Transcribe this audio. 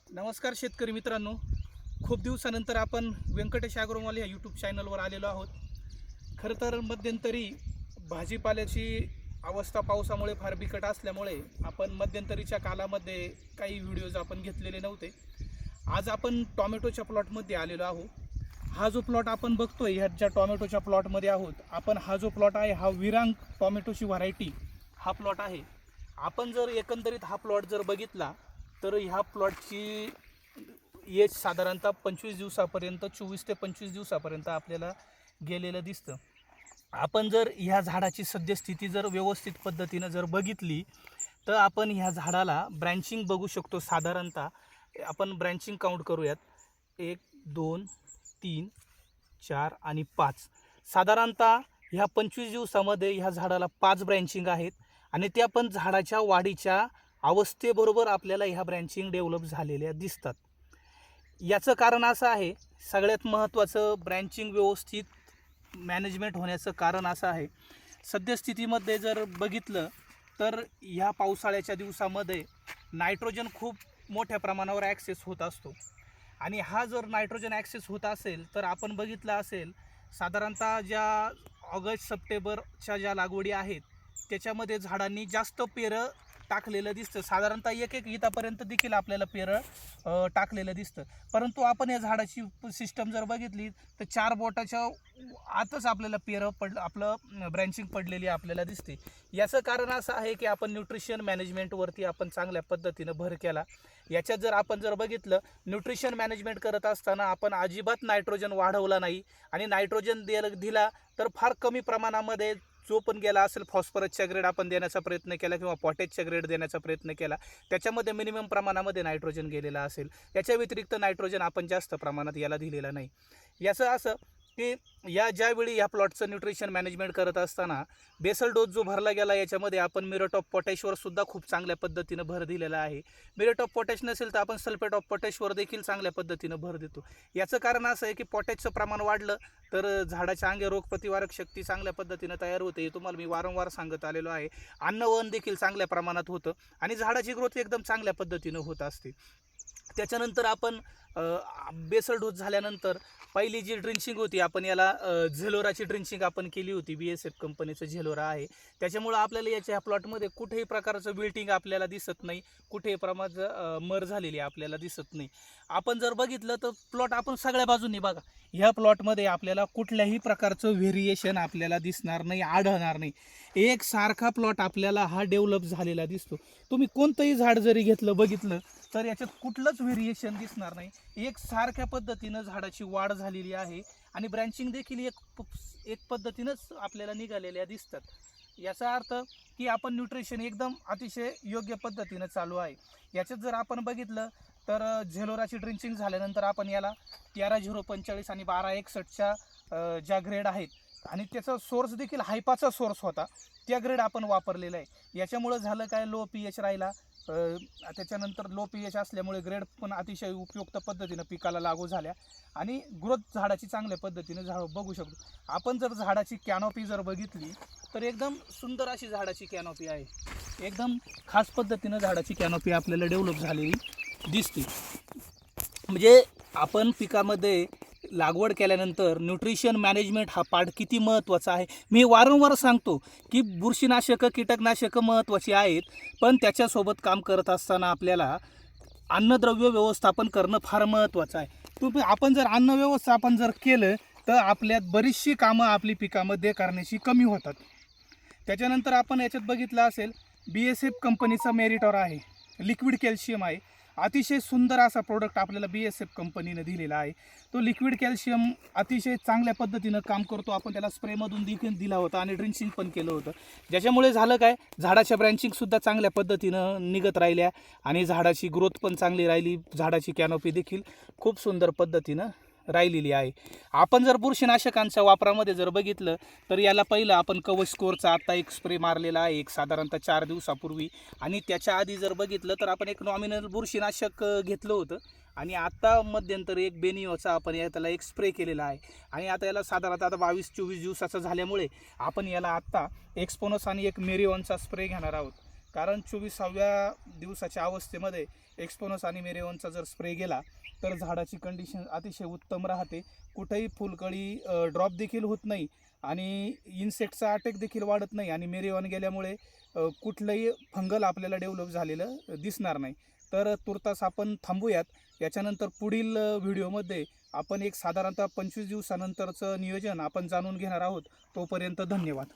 नमस्कार शेतकरी मित्रांनो, खूप दिवसानंतर आपण व्यंकटेश ॲग्रोमॉल या यूट्यूब चॅनलवर आलेलो आहोत. खरं तर मध्यंतरी भाजीपाल्याची अवस्था पावसामुळे फार बिकट असल्यामुळे आपण मध्यंतरीच्या कालामध्ये काही व्हिडिओज आपण घेतलेले नव्हते. आज आपण टोमॅटोच्या प्लॉटमध्ये आलेलो आहोत. हा जो प्लॉट आपण बघतोय, ह्या ज्या टोमॅटोच्या प्लॉटमध्ये आहोत आपण, हा जो प्लॉट आहे हा विरांग टोमॅटोची व्हरायटी हा प्लॉट आहे. आपण जर एकंदरीत हा प्लॉट जर बघितला तर ह्या प्लॉटची एज साधारणतः 25 दिवसापर्यंत, 24 ते 25 दिवसापर्यंत आपल्याला गेलेलं दिसतं. आपण जर ह्या झाडाची सद्यस्थिती जर व्यवस्थित पद्धतीनं जर बघितली तर आपण ह्या झाडाला ब्रँचिंग बघू शकतो. साधारणतः आपण ब्रँचिंग काउंट करूयात, 1 2 3 4 आणि 5. साधारणतः ह्या 25 दिवसामध्ये ह्या झाडाला 5 ब्रँचिंग आहेत आणि त्या पण झाडाच्या वाढीच्या अवस्थेबरोबर आपल्याला ह्या ब्रँचिंग डेव्हलप झालेल्या दिसतात. याचं कारण असं आहे, सगळ्यात महत्त्वाचं ब्रँचिंग व्यवस्थित मॅनेजमेंट होण्याचं कारण असं आहे, सद्यस्थितीमध्ये जर बघितलं तर ह्या पावसाळ्याच्या दिवसामध्ये नायट्रोजन खूप मोठ्या प्रमाणावर ॲक्सेस होत असतो आणि हा जर नायट्रोजन ॲक्सेस होत असेल तर आपण बघितलं असेल साधारणतः ज्या ऑगस्ट सप्टेंबरच्या ज्या लागवडी आहेत त्याच्यामध्ये झाडांनी जास्त पेरं टाकलेलं दिसतं. साधारणतः एक हितापर्यंत देखील आपल्याला पेरं टाकलेलं दिसतं. परंतु आपण या झाडाची सिस्टम जर बघितली तर 4 बोटाच्या आतच आपल्याला पेरं आपलं ब्रँचिंग पडलेली आपल्याला दिसते. याचं कारण असं आहे की आपण न्यूट्रिशन मॅनेजमेंटवरती आपण चांगल्या पद्धतीनं भर केला. याच्यात जर आपण जर बघितलं, न्यूट्रिशन मॅनेजमेंट करत असताना आपण अजिबात नायट्रोजन वाढवला नाही आणि नायट्रोजन दिला तर फार कमी प्रमाणामध्ये जो पण गेला असेल. फॉस्फरसच्या ग्रेड आपण देण्याचा प्रयत्न केला किंवा पोटॅशच्या ग्रेड देण्याचा प्रयत्न केला, त्याच्यामध्ये मिनिमम प्रमाणामध्ये नायट्रोजन गेलेला असेल. याच्या व्यतिरिक्त नायट्रोजन आपण जास्त प्रमाणात याला दिलेला नाही. याचं असं की ज्यावेळी ह्या प्लॉटचं न्यूट्रिशन मॅनेजमेंट करत असताना बेसल डोस जो भरला गेला याच्यामध्ये आपण म्युरेट ऑफ पोटॅशवर सुद्धा खूप चांगल्या पद्धतीनं भर दिलेला आहे. म्युरेट ऑफ पोटॅश नसेल तर आपण सल्फेट ऑफ पोटॅशवर देखील चांगल्या पद्धतीनं भर देतो. याचं कारण असं आहे की पोटॅशचं प्रमाण वाढलं तर झाडाच्या अंगे रोगप्रतिकारक शक्ती चांगल्या पद्धतीनं तयार होते. हे तुम्हाला मी वारंवार सांगत आलेलो आहे. अन्नवहन देखील चांगल्या प्रमाणात होतं आणि झाडाची ग्रोथ एकदम चांगल्या पद्धतीनं होत असते. त्याच्यानंतर आपण बेसल डोस झाल्यानंतर पहिली जी ड्रिंचिंग होती आपण याला झेलोराची ड्रिंचिंग आपण केली होती. BSF कंपनीचं झेलोरा आहे. त्याच्यामुळं आपल्याला याच्या ह्या प्लॉटमध्ये कुठेही प्रकारचं विल्टिंग आपल्याला दिसत नाही, कुठेही प्रमाणात मर झालेली आपल्याला दिसत नाही. आपण जर बघितलं तर प्लॉट आपण सगळ्या बाजूंनी बघा, ह्या प्लॉटमध्ये आपल्याला कुठल्याही प्रकारचं व्हेरिएशन आपल्याला दिसणार नाही, आढळणार नाही. एक सारखा प्लॉट आपल्याला हा डेव्हलप झालेला दिसतो. तुम्ही कोणतंही झाड जरी घेतलं बघितलं तर याच्यात कुठलंच व्हेरिएशन दिसणार नाही. एक सारख्या पद्धतीनं झाडाची वाढ झालेली आहे आणि ब्रँचिंग देखील एक पद्धतीनंच आपल्याला निघालेल्या दिसतात. याचा अर्थ की आपण न्यूट्रिशन एकदम अतिशय योग्य पद्धतीनं चालू आहे. याच्यात जर आपण बघितलं तर झेलोराची ड्रिंचिंग झाल्यानंतर आपण याला 13-045 आणि 12-61च्या ज्या ग्रेड आहेत आणि त्याचा सोर्स देखील हायपाचा सोर्स होता, त्या ग्रेड आपण वापरलेला आहे. याच्यामुळं झालं काय, लो pH राहिला. त्याच्यानंतर लो pH असल्यामुळे ग्रेड पण अतिशय उपयुक्त पद्धतीनं पिकाला लागू झाल्या आणि ग्रोथ झाडाची चांगल्या पद्धतीने बघू शकतो. आपण जर झाडाची कॅनॉपी जर बघितली तर एकदम सुंदर अशी झाडाची कॅनॉपी आहे. एकदम खास पद्धतीनं झाडाची कॅनॉपी आपल्याला डेव्हलप झालेली दिसते. म्हणजे आपण पिकामध्ये लागवड केल्यानंतर न्यूट्रिशन मॅनेजमेंट हा पार्ट किती महत्त्वाचा आहे. मी वारंवार सांगतो की बुरशीनाशकं, कीटकनाशकं महत्त्वाची आहेत, पण त्याच्यासोबत काम करत असताना आपल्याला अन्नद्रव्य व्यवस्थापन करणं फार महत्त्वाचं आहे. आपण जर अन्न व्यवस्थापन जर केलं तर आपल्यात बरीचशी कामं आपली पिकामध्ये करण्याची कमी होतात. त्याच्यानंतर आपण याच्यात बघितलं असेल, BSF कंपनीचा मेरिटॉर आहे, लिक्विड कॅल्शियम आहे. अतिशय सुंदर असा प्रोडक्ट आपल्याला BSF कंपनीने दिलेला आहे. तो लिक्विड कॅल्शियम अतिशय चांगल्या पद्धतीनं काम करतो. आपण त्याला स्प्रेमधून देखील दिला होता आणि ड्रिंचिंग पण केलं होतं. ज्याच्यामुळे झालं काय, झाडाच्या ब्रँचिंगसुद्धा चांगल्या पद्धतीनं निघत राहिल्या आणि झाडाची ग्रोथ पण चांगली राहिली. झाडाची कॅनॉपी देखील खूप सुंदर पद्धतीनं राहिलेली आहे. आपण जर बुरशीनाशकांच्या वापरामध्ये जर बघितलं तर याला पहिलं आपण कवच स्कोअरचा आत्ता एक स्प्रे मारलेला आहे, एक साधारणतः 4 दिवसापूर्वी. आणि त्याच्या आधी जर बघितलं तर आपण एक नॉमिनल बुरशीनाशक घेतलं होतं आणि आत्ता मध्यंतरी एक बेनिओचा आपण त्याला एक स्प्रे केलेला आहे. आणि आता याला साधारणतः आता 22-24 दिवसाचं झाल्यामुळे आपण याला आत्ता एक्सपोनस आणि एक मेरिओनचा स्प्रे घेणार आहोत. कारण 24व्या दिवसाच्या अवस्थेमध्ये एक्सपोनस आणि मेरेओनचा जर स्प्रे गेला तर झाडाची कंडिशन अतिशय उत्तम राहते, कुठेही फुलकळी ड्रॉप देखील होत नाही आणि इन्सेक्टचा अटॅक देखील वाढत नाही आणि मेरेओन गेल्यामुळे कुठलंही फंगल आपल्याला डेव्हलप झालेलं दिसणार नाही. तर तुर्तास आपण थांबूयात. याच्यानंतर पुढील व्हिडिओमध्ये आपण एक साधारणतः 25 दिवसानंतरचं नियोजन आपण जाणून घेणार आहोत. तोपर्यंत धन्यवाद.